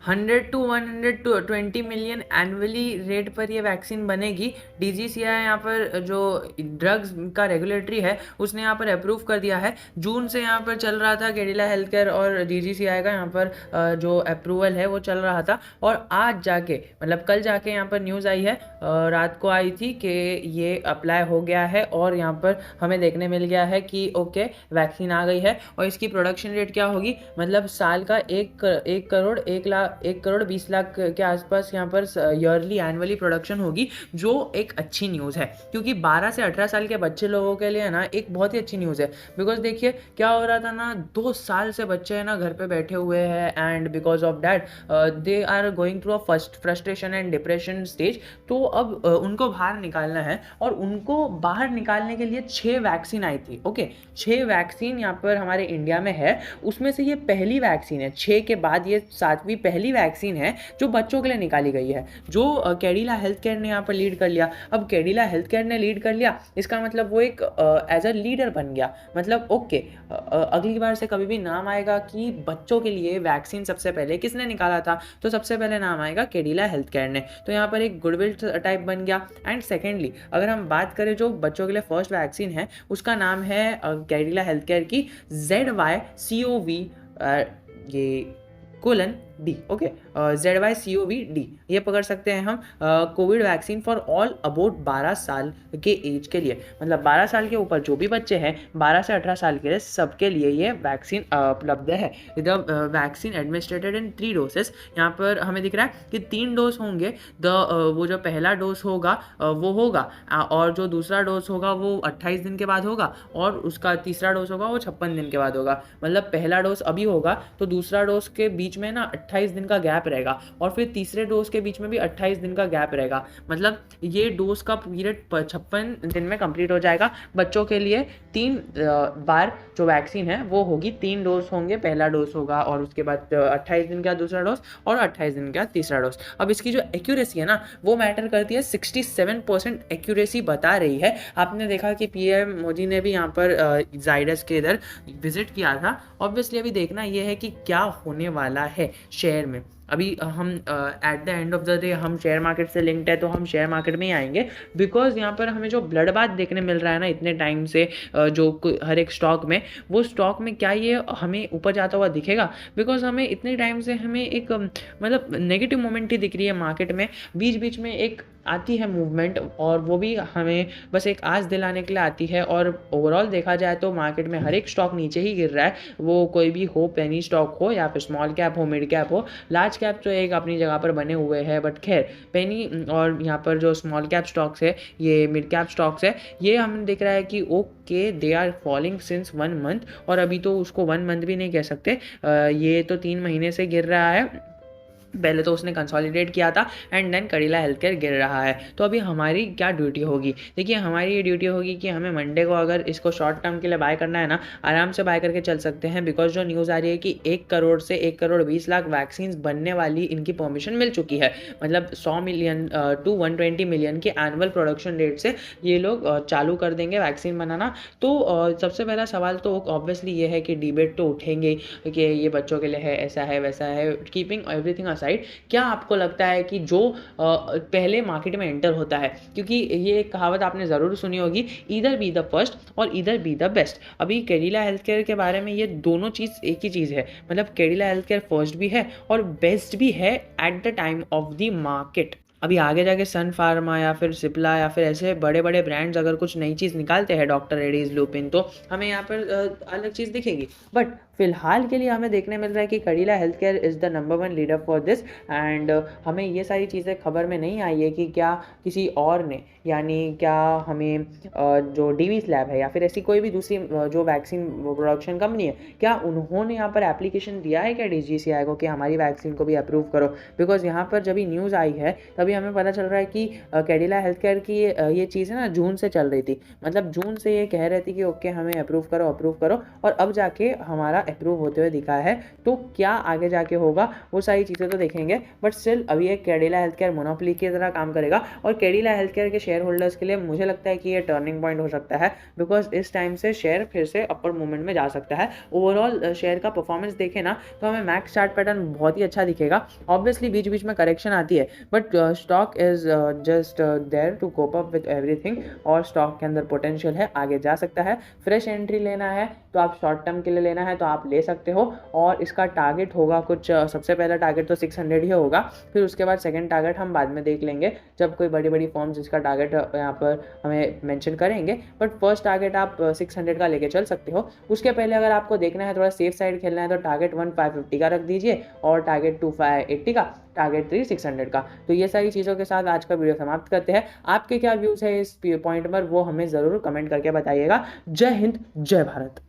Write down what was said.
100 to 120 million annually rate पर ये vaccine बनेगी। डीजीसीआई यहाँ पर जो ड्रग्स का रेगुलेटरी है उसने यहाँ पर अप्रूव कर दिया है। जून से यहाँ पर चल रहा था कैडिला हेल्थ केयर और डीजीसीआई का यहाँ पर जो अप्रूवल है वो चल रहा था, और आज जाके मतलब कल जाके यहाँ पर न्यूज़ आई है, रात को आई थी कि ये अप्लाई हो गया है और यहाँ पर हमें देखने मिल गया है कि ओके वैक्सीन आ गई है। और इसकी प्रोडक्शन रेट क्या होगी, मतलब साल का 1 करोड़ 20 लाख के आसपास यहाँ पर ईयरली एनुअली प्रोडक्शन होगी, जो एक अच्छी न्यूज़ है क्योंकि 12 से 18 साल के बच्चे लोगों के लिए ना एक बहुत ही अच्छी न्यूज़ है। बिकॉज देखिए क्या हो रहा था ना, 2 साल से बच्चे है ना घर पे बैठे हुए हैं and because of that they are going through a frustration and depression stage. तो अब उनको बाहर निकालना है और उनको बाहर निकालने के लिए 6 वैक्सीन आई थी। ओके 6 वैक्सीन यहाँ पर हमारे इंडिया में है, उसमें से ये पहली वैक्सीन है, 6 के बाद ये 7वीं पहली वैक्सीन है जो बच्चों के लिए निकाली गई है, जो कैडिला हेल्थ केयर ने यहाँ पर लीड कर लिया। अब कैडिला हेल्थ केयर ने लीड कर लिया, इसका मतलब वो एक एज अ लीडर बन गया। मतलब ओके अगली बार से कभी भी नाम आएगा कि बच्चों के लिए वैक्सीन सबसे पहले किसने निकाला था, तो सबसे पहले नाम आएगा कैडिला हेल्थ केयर ने। तो यहाँ पर एक गुडविल टाइप बन गया। एंड सेकेंडली अगर हम बात करें जो बच्चों के लिए फर्स्ट वैक्सीन है उसका नाम है कैडिला हेल्थ केयर की ZYCOV ये कोलन डी। ओके ZYCOV-D ये पकड़ सकते हैं हम, Covid vaccine for all about 12 साल के एज के लिए। मतलब 12 साल के ऊपर जो भी बच्चे हैं 12 से 18 साल के लिए सबके लिए ये वैक्सीन उपलब्ध है। The vaccine administrated in 3 doses. यहाँ पर हमें दिख रहा है कि 3 डोज होंगे। वो जो पहला डोज होगा वो होगा, और जो दूसरा डोज होगा वो 28 दिन के बाद होगा, और उसका तीसरा डोज होगा वो 56 दिन के बाद होगा। मतलब पहला डोज अभी होगा तो दूसरा डोज के बीच में ना 28 दिन का गैप रहेगा, और फिर तीसरे डोज के बीच में भी 28 दिन का गैप रहेगा। मतलब ये डोज का पीरियड 56 दिन में कंप्लीट हो जाएगा। बच्चों के लिए 3 बार जो वैक्सीन है वो होगी, 3 डोज होंगे, पहला डोज होगा और उसके बाद 28 दिन का दूसरा डोज और 28 दिन का तीसरा डोज। अब इसकी जो एक्यूरेसी है ना वो मैटर करती है। 67% एक्यूरेसी बता रही है। आपने देखा कि पीएम मोदी ने भी यहाँ पर जाइडस के इधर विजिट किया था। ऑब्वियसली अभी देखना ये है कि क्या होने वाला है शेयर में। अभी हम at the end of the day हम शेयर मार्केट से लिंक्ड है तो हम शेयर मार्केट में ही आएंगे, बिकॉज यहाँ पर हमें जो ब्लड बाथ देखने मिल रहा है ना इतने टाइम से, जो हर एक स्टॉक में, वो स्टॉक में क्या ये हमें ऊपर जाता हुआ दिखेगा? बिकॉज हमें इतने टाइम से हमें एक मतलब नेगेटिव मोमेंट ही दिख रही है मार्केट में। बीच बीच में एक आती है मूवमेंट, और वो भी हमें बस एक आस दिलाने के लिए आती है। और ओवरऑल देखा जाए तो मार्केट में हर एक स्टॉक नीचे ही गिर रहा है, वो कोई भी हो, पेनी स्टॉक हो या फिर स्मॉल कैप हो, मिड कैप हो। लार्ज कैप तो एक अपनी जगह पर बने हुए हैं, बट खैर पेनी और यहाँ पर जो स्मॉल कैप स्टॉक्स है, ये मिड कैप स्टॉक्स है, ये हमें दिख रहा है कि okay they are falling since 1 month. और अभी तो उसको 1 मंथ भी नहीं कह सकते, ये तो 3 महीने से गिर रहा है। पहले तो उसने कंसोलिडेट किया था and then Cadila healthcare गिर रहा है। तो अभी हमारी क्या ड्यूटी होगी? देखिए हमारी ये ड्यूटी होगी कि हमें मंडे को अगर इसको शॉर्ट टर्म के लिए बाय करना है ना, आराम से बाय करके चल सकते हैं। बिकॉज जो न्यूज़ आ रही है कि 1 करोड़ से 1 करोड़ 20 लाख वैक्सीन बनने वाली इनकी परमिशन मिल चुकी है। मतलब 100 मिलियन टू 120 मिलियन के एनुअल प्रोडक्शन रेट से ये लोग चालू कर देंगे वैक्सीन बनाना। तो सबसे पहला सवाल तो ऑब्वियसली ये है कि डिबेट तो उठेंगे कि ये बच्चों के लिए है, ऐसा है वैसा है। कीपिंग एवरीथिंग साइड, क्या आपको लगता है कि जो पहले मार्केट में एंटर होता है, क्योंकि ये एक कहावत आपने ज़रूर सुनी होगी, ईदर बी द फर्स्ट और ईदर बी द बेस्ट। अभी कैडिला हेल्थ केयर के बारे में ये दोनों चीज़ एक ही चीज़ है। मतलब कैडिला हेल्थ केयर फर्स्ट भी है और बेस्ट भी है at the time of the market. अभी आगे जाके सन फार्मा या फिर सिप्ला या फिर ऐसे बड़े बड़े ब्रांड्स अगर कुछ नई चीज़ निकालते हैं, डॉक्टर रेड्डीज, लुपिन, तो हमें यहाँ पर अलग चीज़ दिखेगी। बट फिलहाल के लिए हमें देखने मिल रहा है कि Cadila health care is the number 1 leader for this. And हमें ये सारी चीज़ें खबर में नहीं आई है कि क्या किसी और ने, यानी क्या हमें जो डीवी स्लैब है या फिर ऐसी कोई भी दूसरी जो वैक्सीन प्रोडक्शन कंपनी है, क्या उन्होंने यहाँ पर एप्लीकेशन दिया है क्या डीजीसीआई को कि हमारी वैक्सीन को भी अप्रूव करो? बिकॉज यहाँ पर जब न्यूज़ आई है तभी हमें पता चल रहा है कि कैडिला हेल्थ केयर की ये चीज़ है ना जून से चल रही थी। मतलब जून से ये कह रही थी कि ओके हमें अप्रूव करो, और अब जाके हमारा अप्रूव होते हुए दिखा है, तो क्या आगे जाके होगा वो सारी चीज़ें तो देखेंगे। बट स्टिल अभी एक कैडिला हेल्थ केयर मोनोपोली की तरह काम करेगा और कैडिला हेल्थ केयर के शेयर होल्डर्स के लिए मुझे लगता है कि ये टर्निंग पॉइंट हो सकता है, बिकॉज इस टाइम से शेयर फिर से अपर मूवमेंट में जा सकता है। ओवरऑल शेयर का परफॉर्मेंस देखें ना तो हमें मैक्स चार्ट पैटर्न बहुत ही अच्छा दिखेगा। ऑब्वियसली बीच बीच में करेक्शन आती है, but stock is just there to cope up with everything, और स्टॉक के अंदर पोटेंशियल है, आगे जा सकता है। फ्रेश एंट्री लेना है तो आप शॉर्ट टर्म के लिए लेना है तो आप ले सकते हो, और इसका टारगेट होगा कुछ सबसे पहला टारगेट तो 600 ही होगा, फिर उसके बाद सेकंड टारगेट हम बाद में देख लेंगे जब कोई बड़ी बड़ी फॉर्म्स इसका टारगेट यहाँ पर हमें मेंशन करेंगे। बट फर्स्ट टारगेट आप 600 का लेके चल सकते हो। उसके पहले अगर आपको देखना है थोड़ा सेफ साइड खेलना है तो टारगेट 1 550 का रख दीजिए और टारगेट 2 580 का, टारगेट 3 600 का। तो ये सारी चीज़ों के साथ आज का वीडियो समाप्त करते हैं। आपके क्या व्यूज़ है इस पॉइंट पर वो हमें ज़रूर कमेंट करके बताइएगा। जय हिंद, जय भारत।